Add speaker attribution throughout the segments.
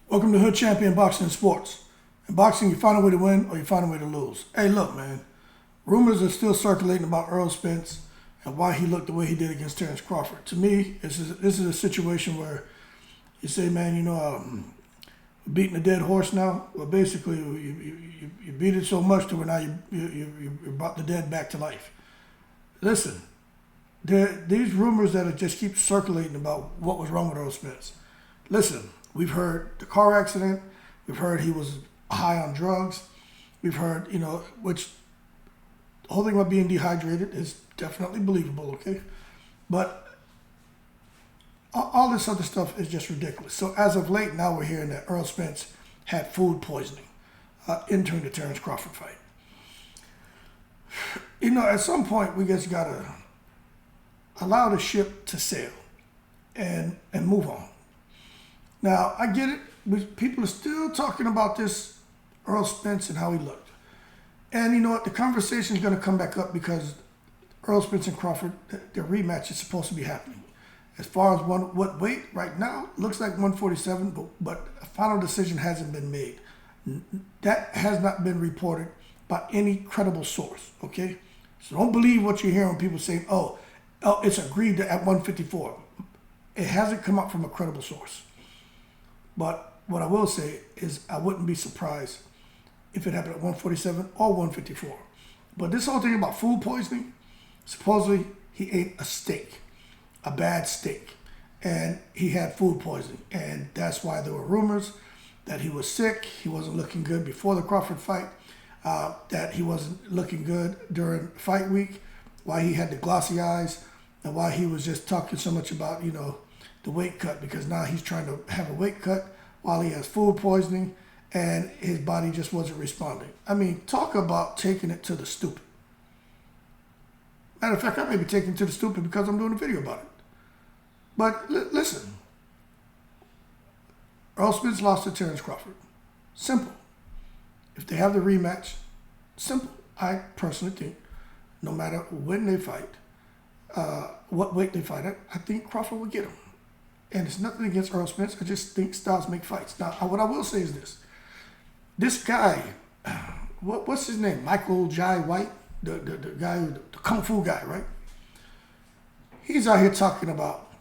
Speaker 1: Welcome to Hood Champion Boxing and Sports. In boxing, you find a way to win or you find a way to lose. Hey, look, man. Rumors are still circulating about Errol Spence and why he looked the way he did against Terrence Crawford. To me, this is a situation where you say, man, beating a dead horse now. Well, basically, you beat it so much to where now you brought the dead back to life. Listen, these rumors that just keep circulating about what was wrong with Errol Spence. Listen. We've heard the car accident. We've heard he was high on drugs. We've heard, which the whole thing about being dehydrated is definitely believable, okay? But all this other stuff is just ridiculous. So as of late, now we're hearing that Errol Spence had food poisoning entering the Terrence Crawford fight. At some point, we just got to allow the ship to sail and move on. Now, I get it. People are still talking about this Errol Spence and how he looked. And you know what? The conversation is going to come back up because Errol Spence and Crawford, their rematch is supposed to be happening. As far as what weight right now, looks like 147, but a final decision hasn't been made. That has not been reported by any credible source, okay? So don't believe what you hear when people say, oh, it's agreed to at 154. It hasn't come up from a credible source. But what I will say is I wouldn't be surprised if it happened at 147 or 154. But this whole thing about food poisoning, supposedly he ate a steak, a bad steak, and he had food poisoning. And that's why there were rumors that he was sick, he wasn't looking good before the Crawford fight, that he wasn't looking good during fight week, why he had the glossy eyes, and why he was just talking so much about, the weight cut, because now he's trying to have a weight cut while he has food poisoning and his body just wasn't responding. I mean, talk about taking it to the stupid. Matter of fact, I may be taking it to the stupid because I'm doing a video about it. But listen, Errol Spence lost to Terrence Crawford. Simple. If they have the rematch, simple. I personally think no matter when they fight, what weight they fight at, I think Crawford will get him. And it's nothing against Errol Spence. I just think styles make fights. Now, what I will say is this. This guy, what's his name? Michael Jai White? The guy, the Kung Fu guy, right? He's out here talking about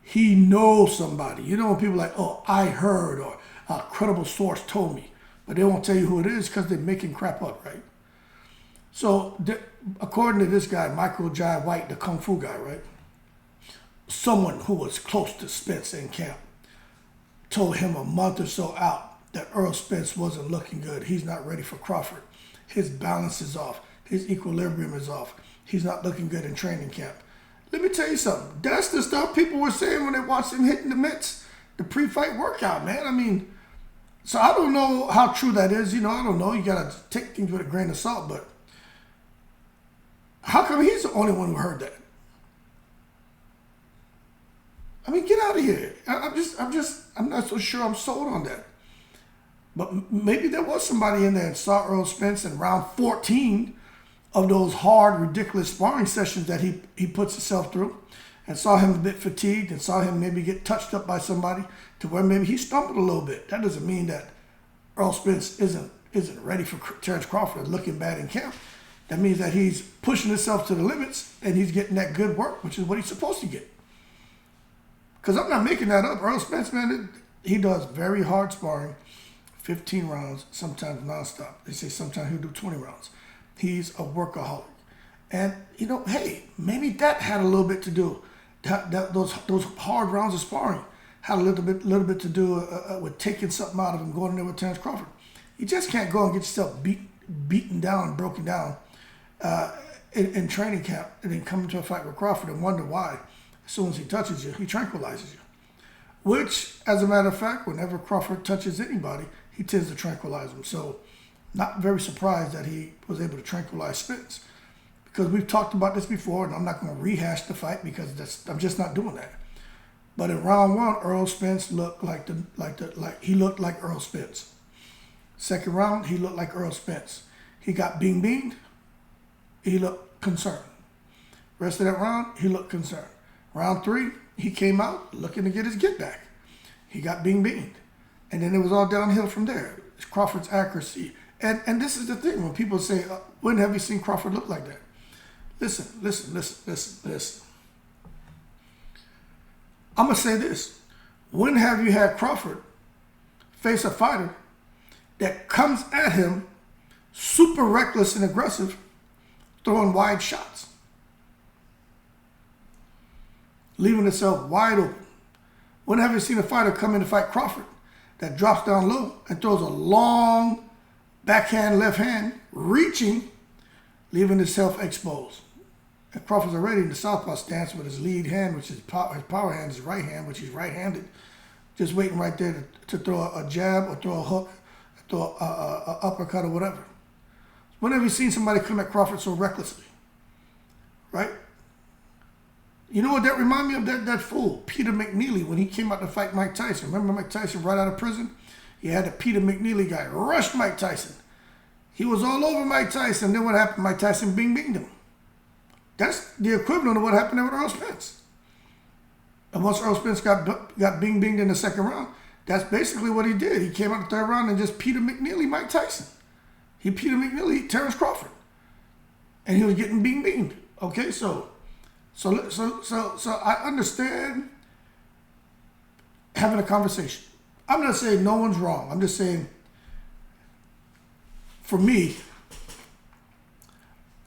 Speaker 1: he knows somebody. When people are like, oh, I heard, or a credible source told me. But they won't tell you who it is because they're making crap up, right? So, according to this guy, Michael Jai White, the Kung Fu guy, right? Someone who was close to Spence in camp told him a month or so out that Errol Spence wasn't looking good. He's not ready for Crawford. His balance is off. His equilibrium is off. He's not looking good in training camp. Let me tell you something. That's the stuff people were saying when they watched him hitting the mitts, the pre-fight workout, man. I mean, so I don't know how true that is. I don't know. You got to take things with a grain of salt, but how come he's the only one who heard that? I mean, get out of here. I'm not so sure I'm sold on that. But maybe there was somebody in there and saw Errol Spence in round 14 of those hard, ridiculous sparring sessions that he puts himself through, and saw him a bit fatigued and saw him maybe get touched up by somebody to where maybe he stumbled a little bit. That doesn't mean that Errol Spence isn't ready for Terrence Crawford looking bad in camp. That means that he's pushing himself to the limits and he's getting that good work, which is what he's supposed to get. Because I'm not making that up. Errol Spence, man, he does very hard sparring, 15 rounds, sometimes nonstop. They say sometimes he'll do 20 rounds. He's a workaholic. And, hey, maybe that had a little bit to do. Those hard rounds of sparring had a little bit to do with taking something out of him, going in there with Terrence Crawford. You just can't go and get yourself beaten down, broken down in training camp, and then come into a fight with Crawford and wonder why. As soon as he touches you, he tranquilizes you. Which, as a matter of fact, whenever Crawford touches anybody, he tends to tranquilize them. So, not very surprised that he was able to tranquilize Spence. Because we've talked about this before, and I'm not going to rehash the fight because I'm just not doing that. But in round one, Errol Spence looked like Errol Spence. Second round, he looked like Errol Spence. He got beamed. He looked concerned. Rest of that round, he looked concerned. Round 3, he came out looking to get his get back. He got beamed. And then it was all downhill from there. It's Crawford's accuracy. And this is the thing. When people say, when have you seen Crawford look like that? Listen. I'm going to say this. When have you had Crawford face a fighter that comes at him super reckless and aggressive, throwing wide shots, leaving himself wide open? When have you seen a fighter come in to fight Crawford that drops down low and throws a long backhand, left hand, reaching, leaving himself exposed? And Crawford's already in the southpaw stance with his lead hand, which is his power hand, his right hand, which he's right-handed, just waiting right there to throw a jab or throw a hook, throw a uppercut or whatever. When have you seen somebody come at Crawford so recklessly? Right? You know what that reminded me of? That fool, Peter McNeely, when he came out to fight Mike Tyson. Remember Mike Tyson right out of prison? He had a Peter McNeely guy rushed Mike Tyson. He was all over Mike Tyson. Then what happened? Mike Tyson bing-binged him. That's the equivalent of what happened there with Errol Spence. And once Errol Spence got bing-binged in the second round, that's basically what he did. He came out the third round and just Peter McNeely Mike Tyson. He Peter McNeely Terrence Crawford. And he was getting bing-binged. Okay, so I understand having a conversation. I'm not saying no one's wrong. I'm just saying, for me,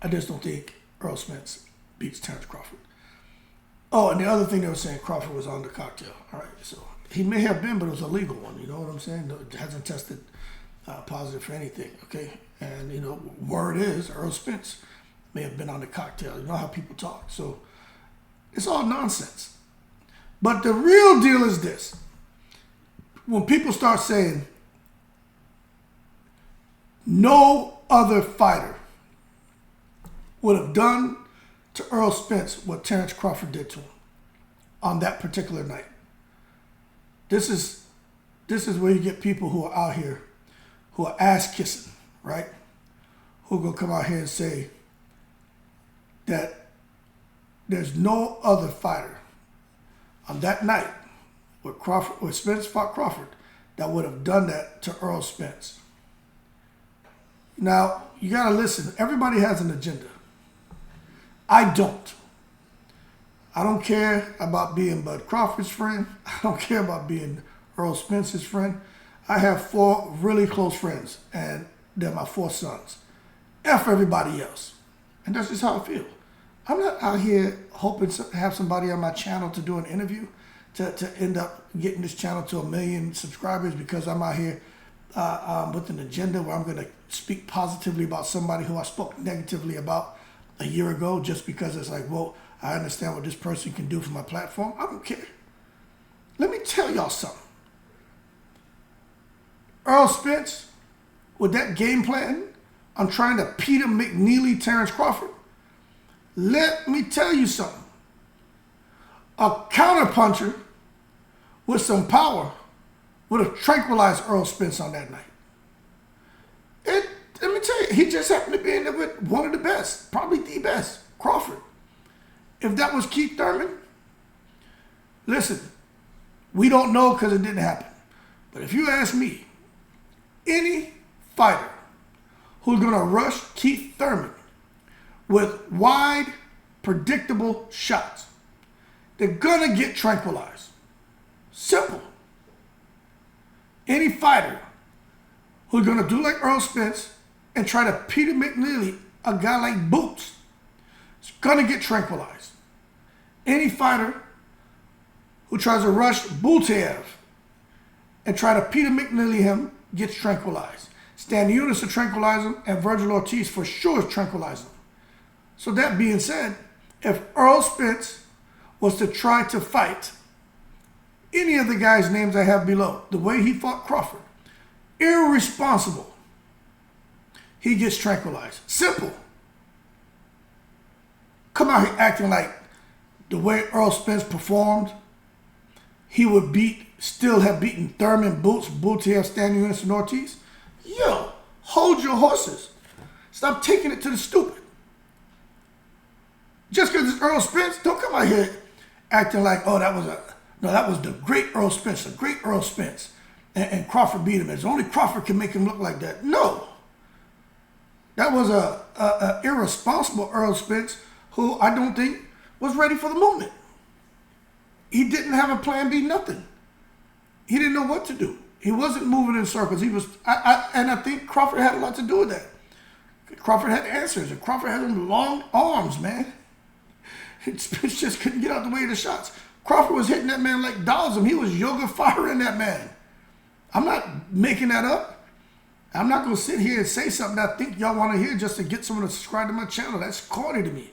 Speaker 1: I just don't think Errol Spence beats Terrence Crawford. Oh, and the other thing they were saying, Crawford was on the cocktail. All right, so he may have been, but it was a legal one. You know what I'm saying? It hasn't tested positive for anything, okay? And, you know, word is Errol Spence may have been on the cocktail. You know how people talk. So it's all nonsense. But the real deal is this. When people start saying no other fighter would have done to Errol Spence what Terrence Crawford did to him on that particular night. This is where you get people who are out here who are ass kissing, right? Who are gonna come out here and say that there's no other fighter on that night where Spence fought Crawford that would have done that to Errol Spence. Now, you gotta listen. Everybody has an agenda. I don't. I don't care about being Bud Crawford's friend. I don't care about being Errol Spence's friend. I have 4 really close friends, and they're my 4 sons. F everybody else. And that's just how I feel. I'm not out here hoping to have somebody on my channel to do an interview to end up getting this channel to 1 million subscribers because I'm out here with an agenda where I'm going to speak positively about somebody who I spoke negatively about a year ago just because it's like, well, I understand what this person can do for my platform. I don't care. Let me tell y'all something. Errol Spence, with that game plan, I'm trying to Peter McNeely Terrence Crawford. Let me tell you something. A counterpuncher with some power would have tranquilized Errol Spence on that night. Let me tell you, he just happened to be in there with one of the best, probably the best, Crawford. If that was Keith Thurman, listen, we don't know because it didn't happen. But if you ask me, any fighter who's going to rush Keith Thurman with wide, predictable shots, they're going to get tranquilized. Simple. Any fighter who's going to do like Errol Spence and try to Peter McNeely a guy like Boots is going to get tranquilized. Any fighter who tries to rush Bultaev and try to Peter McNeely him gets tranquilized. Stan Eunice will tranquilize him, and Virgil Ortiz for sure is tranquilizing him. So that being said, if Errol Spence was to try to fight any of the guys' names I have below, the way he fought Crawford, irresponsible, he gets tranquilized. Simple. Come out here acting like the way Errol Spence performed, he would still have beaten Thurman, Boots, Bultaev, Stan Eunice, and Ortiz. Yo, hold your horses. Stop taking it to the stupid. Just because it's Errol Spence, don't come out here acting like, oh, that was the great Errol Spence, the great Errol Spence. and Crawford beat him. It's only Crawford can make him look like that. No. That was a irresponsible Errol Spence who I don't think was ready for the moment. He didn't have a plan B, nothing. He didn't know what to do. He wasn't moving in circles. And I think Crawford had a lot to do with that. Crawford had answers, and Crawford had them long arms, man. Spence just couldn't get out the way of the shots. Crawford was hitting that man like dolls. He was yoga firing that man. I'm not making that up. I'm not going to sit here and say something that I think y'all want to hear just to get someone to subscribe to my channel. That's corny to me.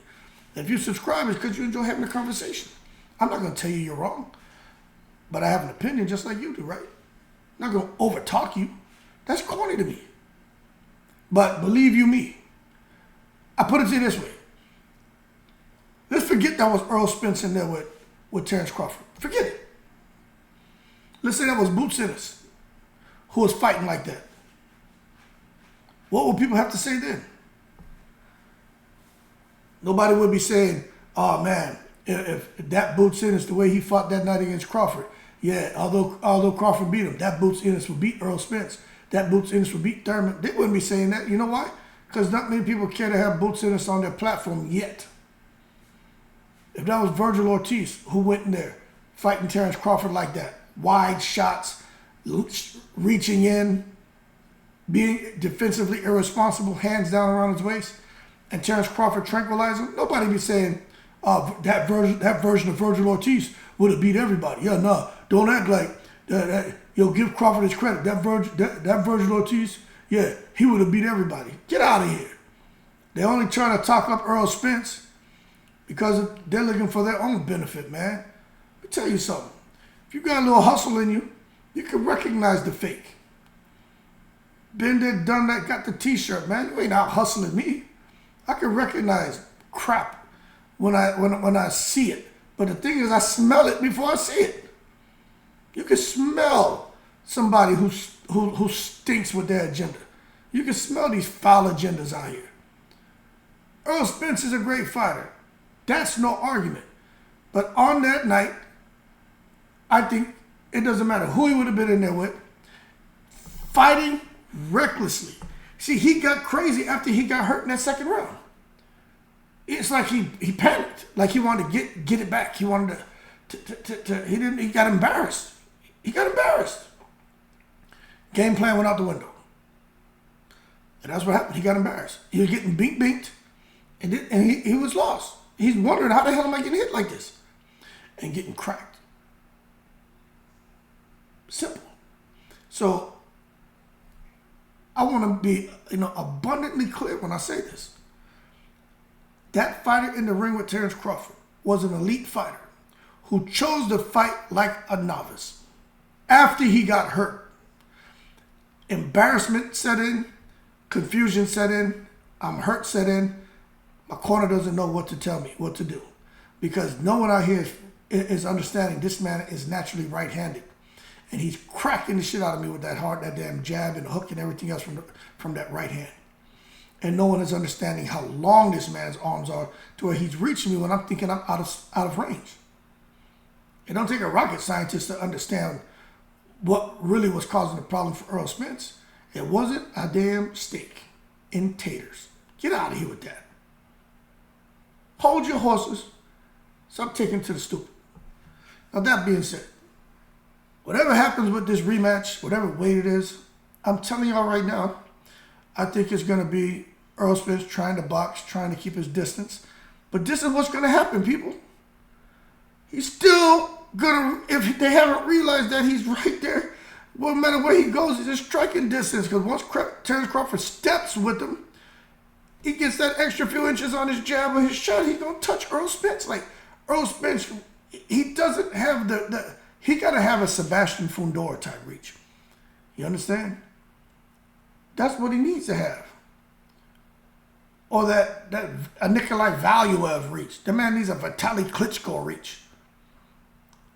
Speaker 1: If you subscribe, it's because you enjoy having a conversation. I'm not going to tell you you're wrong, but I have an opinion just like you do, right? I'm not going to overtalk you. That's corny to me. But believe you me, I put it to you this way. Let's forget that was Errol Spence in there with Terrence Crawford. Forget it. Let's say that was Boots Ennis who was fighting like that. What would people have to say then? Nobody would be saying, oh man, if that Boots Ennis, the way he fought that night against Crawford, yeah, although Crawford beat him, that Boots Ennis would beat Errol Spence. That Boots Ennis would beat Thurman. They wouldn't be saying that. You know why? Because not many people care to have Boots Ennis on their platform yet. If that was Virgil Ortiz who went in there fighting Terrence Crawford like that, wide shots, reaching in, being defensively irresponsible, hands down around his waist, and Terrence Crawford tranquilized him, nobody be saying, that version of Virgil Ortiz would have beat everybody. Yeah, no, don't act like that. You'll give Crawford his credit. That Virgil Ortiz, yeah, he would have beat everybody. Get out of here. They're only trying to talk up Errol Spence because they're looking for their own benefit, man. Let me tell you something. If you got a little hustle in you, you can recognize the fake. Been there, done that, got the t-shirt, man. You ain't out hustling me. I can recognize crap when I see it. But the thing is, I smell it before I see it. You can smell somebody who stinks with their agenda. You can smell these foul agendas out here. Errol Spence is a great fighter. That's no argument. But on that night, I think it doesn't matter who he would have been in there with, fighting recklessly. See, he got crazy after he got hurt in that second round. It's like he panicked, like he wanted to get it back. He wanted he got embarrassed. He got embarrassed. Game plan went out the window. And that's what happened. He got embarrassed. He was getting beat, and he was lost. He's wondering, how the hell am I getting hit like this? And getting cracked. Simple. So I want to be, abundantly clear when I say this. That fighter in the ring with Terrence Crawford was an elite fighter who chose to fight like a novice. After he got hurt, embarrassment set in, confusion set in, I'm hurt set in. My corner doesn't know what to tell me, what to do. Because no one out here is understanding this man is naturally right-handed. And he's cracking the shit out of me with that damn jab and hook and everything else from that right hand. And no one is understanding how long this man's arms are to where he's reaching me when I'm thinking I'm out of range. It don't take a rocket scientist to understand what really was causing the problem for Errol Spence. It wasn't a damn steak and taters. Get out of here with that. Hold your horses. Stop taking to the stupid. Now that being said, whatever happens with this rematch, whatever weight it is, I'm telling y'all right now, I think it's going to be Errol Spence trying to box, trying to keep his distance. But this is what's going to happen, people. He's still going to, if they haven't realized that he's right there, no matter where he goes, he's in striking distance. Because once Terrence Crawford steps with him, he gets that extra few inches on his jab or his shot, he's going to touch Errol Spence. Like, Errol Spence, he doesn't have he got to have a Sebastian Fundora type reach. You understand? That's what he needs to have. Or a Nikolai Valuev reach. The man needs a Vitaly Klitschko reach.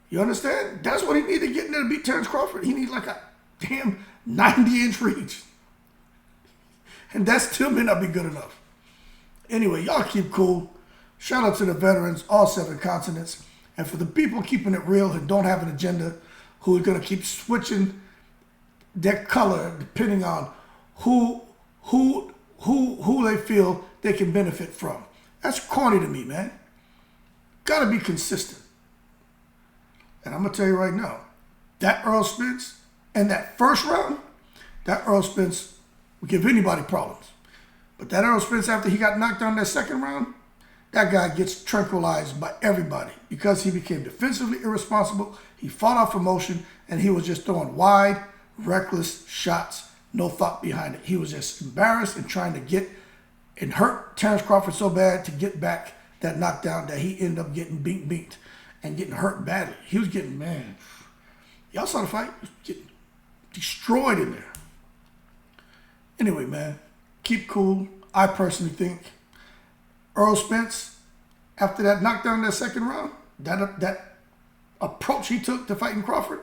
Speaker 1: You understand? That's what he needs to get in there to beat Terrence Crawford. He needs like a damn 90-inch reach. And that still may not be good enough. Anyway, y'all keep cool. Shout out to the veterans, all 7 continents. And for the people keeping it real who don't have an agenda, who are going to keep switching their color depending on who they feel they can benefit from. That's corny to me, man. Gotta be consistent. And I'm gonna tell you right now, that Errol Spence and that first round, that Errol Spence would give anybody problems. But that Errol Spence, after he got knocked down that second round, that guy gets tranquilized by everybody because he became defensively irresponsible. He fought off emotion, and he was just throwing wide, reckless shots, no thought behind it. He was just embarrassed and trying to get and hurt Terrence Crawford so bad to get back that knockdown that he ended up getting beat and getting hurt badly. He was getting, man, y'all saw the fight? He was getting destroyed in there. Anyway, man, keep cool. I personally think Errol Spence, after that knockdown in that second round, that approach he took to fighting Crawford,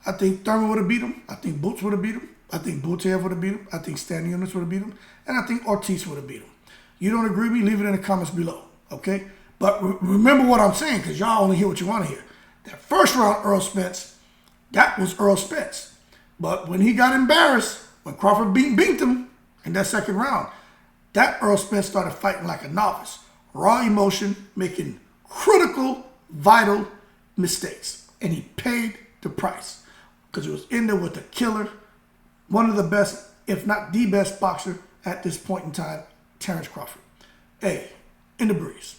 Speaker 1: I think Thurman would have beat him. I think Boots would have beat him. I think Butev would have beat him. I think Stan Eunice would have beat him. And I think Ortiz would have beat him. You don't agree with me? Leave it in the comments below, okay? But remember what I'm saying, because y'all only hear what you want to hear. That first round, Errol Spence, that was Errol Spence. But when he got embarrassed, when Crawford beat him in that second round, that Errol Spence started fighting like a novice. Raw emotion, making critical, vital mistakes. And he paid the price because he was in there with a killer, one of the best, if not the best boxer at this point in time, Terrence Crawford. Hey, in the breeze.